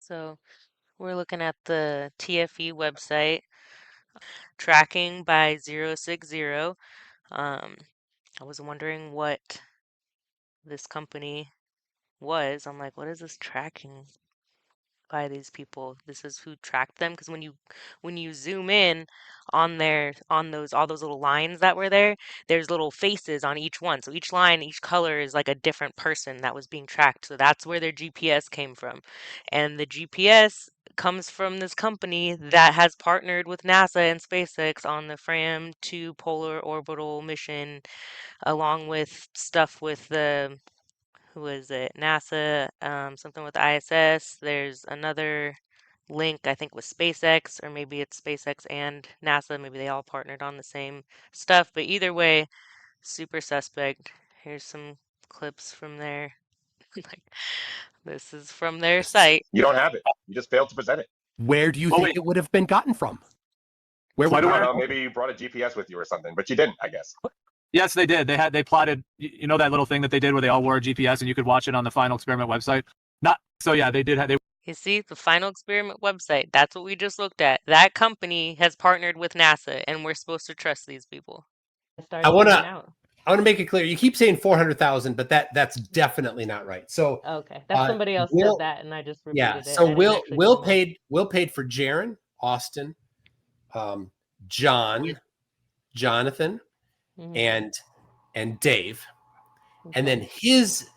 So we're looking at the TFE website, tracking by 060. Um, I was wondering what this company was. I'm like, what is this tracking by these people? This is who tracked them. Because when you zoom in on those all those little lines that were there, there's little faces on each one. So each line, each color is like a different person that was being tracked. So that's where their GPS came from. And the GPS comes from this company that has partnered with NASA and SpaceX on the Fram 2 polar orbital mission, along with stuff with the who is it? NASA, something with ISS. There's another link, I think, with SpaceX, or maybe it's SpaceX and NASA. Maybe they all partnered on the same stuff. But either way, super suspect. Here's some clips from there. Like, this is from their site. You don't have it. You just failed to present it. Where do you think it would have been gotten from? Where would I don't know. Maybe you brought a GPS with you or something, but you didn't, I guess. Yes, they did. They plotted, you know, that little thing that they did where they all wore a GPS and you could watch it on the Final Experiment website. Yeah, they did have, You see, the Final Experiment website, that's what we just looked at. That company has partnered with NASA, and we're supposed to trust these people. I want to make it clear. You keep saying 400,000, but that's definitely not right. So okay, that's somebody else said that, and I just repeated it. So Will paid for Jaron, Austin, John, Jonathan, and Dave, and then his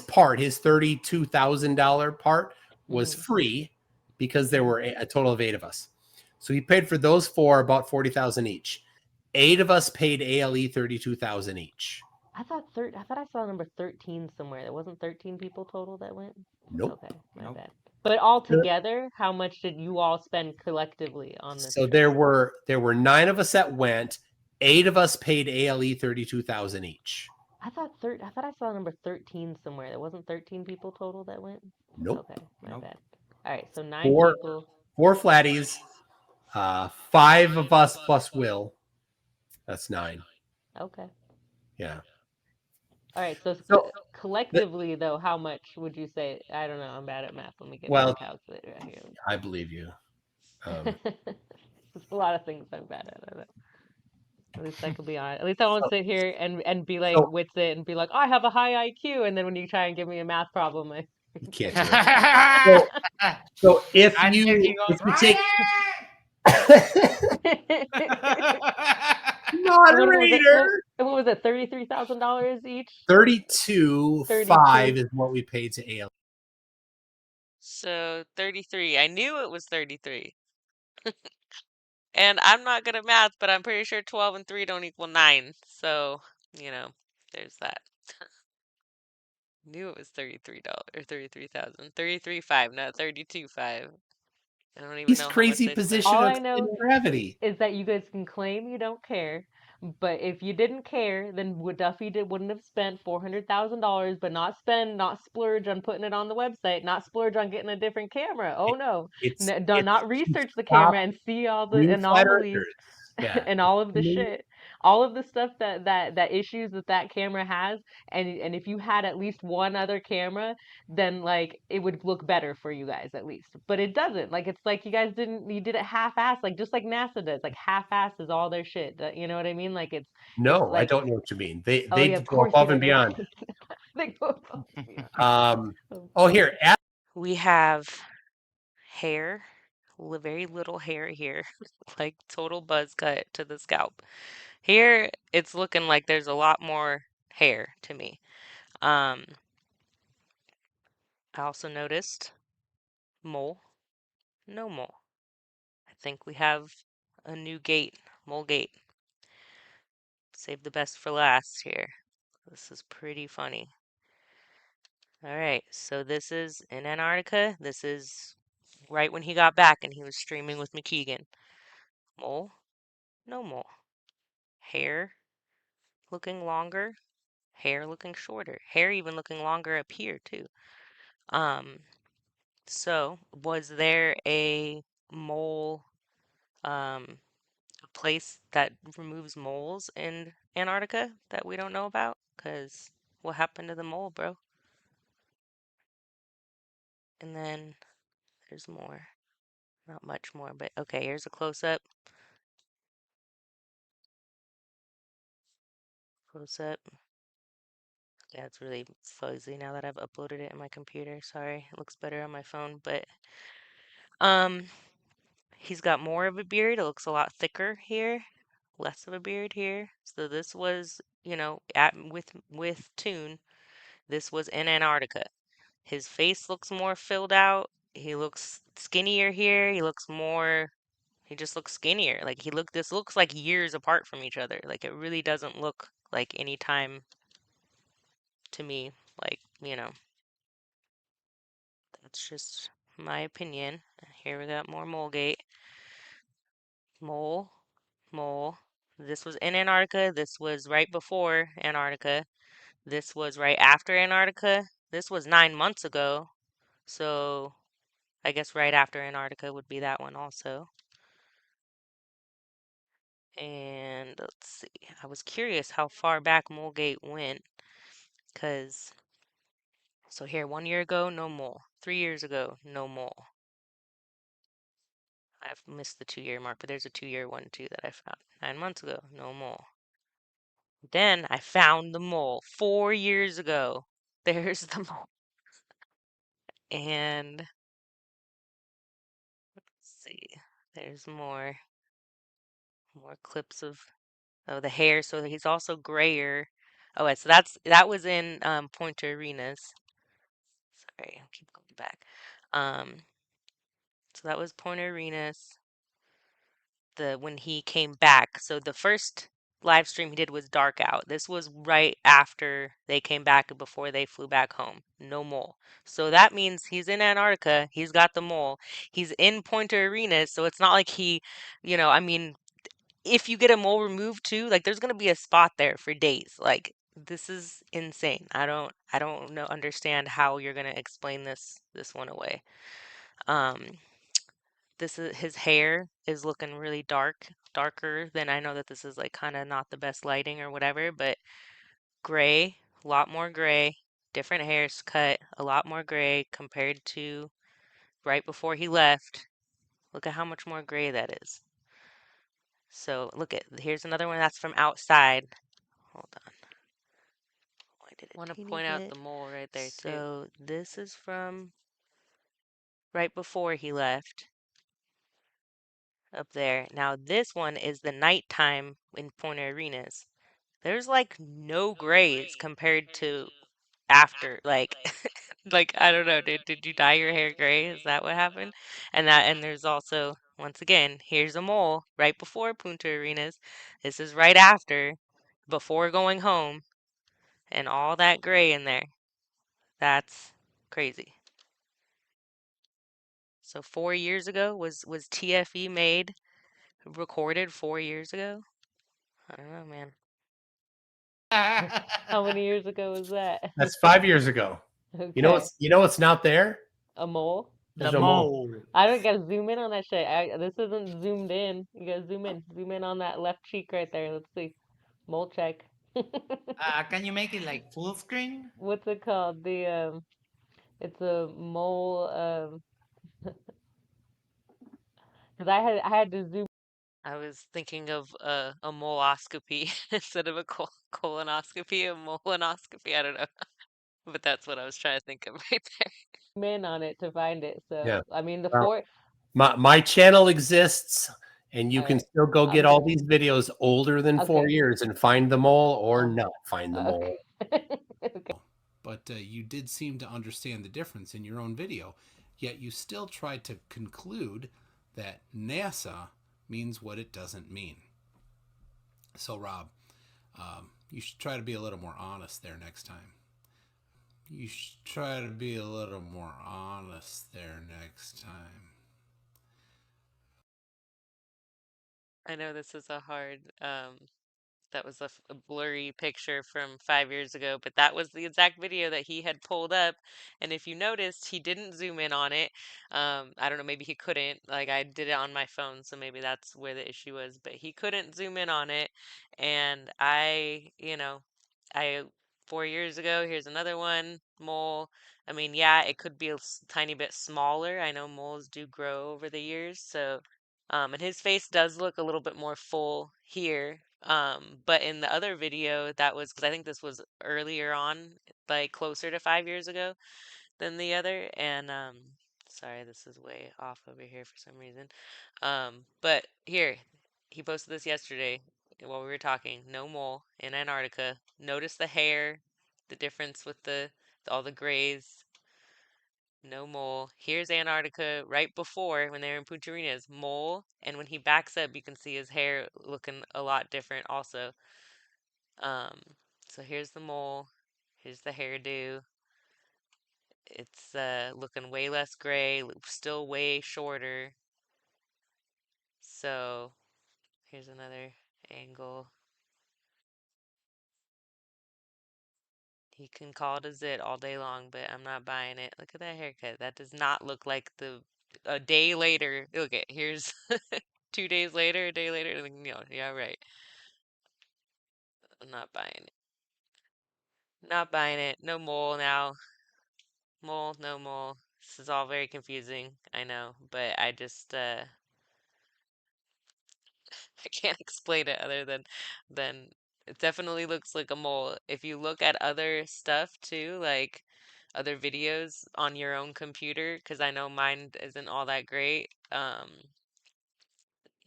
part, his $32,000 part was free because there were a total of 8 of us. So he paid for those 4 about 40,000 each. 8 of us paid ALE 32,000 each. I thought I saw number 13 somewhere. There wasn't 13 people total that went. Nope. Okay, my bad. But all together, how much did you all spend collectively on this? So there were 9 of us that went. 8 of us paid ALE 32,000 each. I thought I saw number 13 somewhere. There wasn't 13 people total that went. Nope. Okay, my bad. All right, so 9 people. 4 flatties. 5 of us plus Will. That's 9. Okay. Yeah. All right. So collectively, though, how much would you say? I don't know. I'm bad at math. Let me get my calculator right here. I believe you. There's a lot of things I'm bad at. At least I could be on. At least I won't sit here and be like wits it and be like, oh, I have a high IQ, and then when you try and give me a math problem, you can't do it. So if you take moderator, what was it? $33,000 each. 32,500 is what we paid to AL. So 33. I knew it was 33. And I'm not good at math, but I'm pretty sure 12 and 3 don't equal 9. So, there's that. Knew it was $33 or 33,000. 33,500, not 32,500. I don't even know crazy position all of I know gravity is that you guys can claim you don't care, but if you didn't care, then Duffy wouldn't have spent $400,000, but not splurge on putting it on the website, not splurge on getting a different camera. Oh no, not research the camera and see all the anomalies and all of the shit, all of the stuff that issues that camera has, and if you had at least one other camera, then like it would look better for you guys at least. But it doesn't. Like it's like you did it half-ass, like just like NASA does. Like half-ass is all their shit. You know what I mean? Like it's I don't know what you mean. They go above and beyond. They go above and beyond. Here we have hair. Very little hair here, like total buzz cut to the scalp. Here, it's looking like there's a lot more hair to me. I also noticed mole, no mole. I think we have a new mole gate. Save the best for last here. This is pretty funny. All right, so this is in Antarctica. This is right when he got back and he was streaming with McKeegan. Mole, no mole. Hair looking longer, hair looking shorter, hair even looking longer up here too. So was there a mole, a place that removes moles in Antarctica that we don't know about? Because what happened to the mole, bro? And then there's more. Not much more, but okay, here's a close-up. Close-up. Yeah, it's really fuzzy now that I've uploaded it in my computer. Sorry, it looks better on my phone, but um, he's got more of a beard. It looks a lot thicker here, less of a beard here. So this was, you know, with Toon, this was in Antarctica. His face looks more filled out. He looks skinnier here. He just looks skinnier. Like this looks like years apart from each other. Like it really doesn't look like any time to me. Like, you know, that's just my opinion. Here we got more Molegate. Mole, mole. This was in Antarctica. This was right before Antarctica. This was right after Antarctica. This was 9 months ago. So I guess right after Antarctica would be that one also. And let's see. I was curious how far back Molegate went. Because, so here, 1 year ago, no mole. 3 years ago, no mole. I've missed the 2 year mark, but there's a 2 year one too that I found. 9 months ago, no mole. Then I found the mole 4 years ago. There's the mole. And let's see. There's more clips of the hair. So he's also grayer. Oh, wait, so that was in Pointer Arenas. Sorry, I'll keep going back. So that was Pointer Arenas. When he came back. So the first live stream he did was dark out. This was right after they came back and before they flew back home. No mole. So that means he's in Antarctica. He's got the mole. He's in Pointer Arenas. So it's not like he, I mean, if you get a mole removed too, like there's gonna be a spot there for days. Like this is insane. I don't know understand how you're gonna explain this one away. Um, this is his hair is looking really darker than I know that this is like kind of not the best lighting or whatever, but gray, a lot more gray, different hairs cut, a lot more gray compared to right before he left. Look at how much more gray that is. So here's another one that's from outside. Hold on. Why did it Want to teeny point out bit? the mole right there too. So this is from right before he left. Up there. Now this one is the nighttime in Pointer Arenas. There's like no grays compared to after. Like like I don't know, did you dye your hair gray? Is that what happened? And there's also once again, here's a mole right before Punta Arenas. This is right after, before going home, and all that gray in there. That's crazy. So 4 years ago was TFE recorded 4 years ago? I don't know, man. How many years ago was that? That's 5 years ago. Okay. You know what's not there? A mole? There's The no mole. mole. I don't gotta zoom in on that shit. This isn't zoomed in. You gotta zoom in. Zoom in on that left cheek right there. Let's see. Mole check. Can you make it like full screen? What's it called? It's a mole. Because I had to zoom. I was thinking of a moloscopy instead of a colonoscopy, a molonoscopy. I don't know, but that's what I was trying to think of right there. In on it to find it. So Yeah. I mean the Well, four. my channel exists, and you All can right. still go I'm get all gonna. these videos older than 4 years and find the mole or not find the mole. Okay. But you did seem to understand the difference in your own video, yet you still tried to conclude that NASA means what it doesn't mean. So, Rob, you should try to be a little more honest there next time. You should try to be a little more honest there next time. I know this is a hard, that was a blurry picture from 5 years ago, but that was the exact video that he had pulled up. And if you noticed, he didn't zoom in on it. I don't know, maybe he couldn't. Like I did it on my phone, so maybe that's where the issue was. But he couldn't zoom in on it, and I 4 years ago. Here's another one, mole. I mean, yeah, it could be a tiny bit smaller. I know moles do grow over the years, so and his face does look a little bit more full here. But in the other video, that was because I think this was earlier on, like closer to 5 years ago than the other. And sorry, this is way off over here for some reason. But here, he posted this yesterday while we were talking. No mole in Antarctica. Notice the hair, the difference with the all the grays. No mole. Here's Antarctica right before when they were in Punta Arenas. Mole, and when he backs up, you can see his hair looking a lot different also. Um, so here's the mole. Here's the hairdo. It's looking way less gray, still way shorter. So here's another angle. He can call it a zit all day long, but I'm not buying it. Look at that haircut. That does not look like the a day later. Look at here's 2 days later, a day later. Like, yeah, right. I'm not buying it. Not buying it. No mole now. Mole, no mole. This is all very confusing. I know, but I just I can't explain it other than it definitely looks like a mole. If you look at other stuff too, like other videos on your own computer, because I know mine isn't all that great,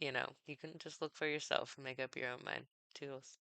you can just look for yourself and make up your own mind. Toodles.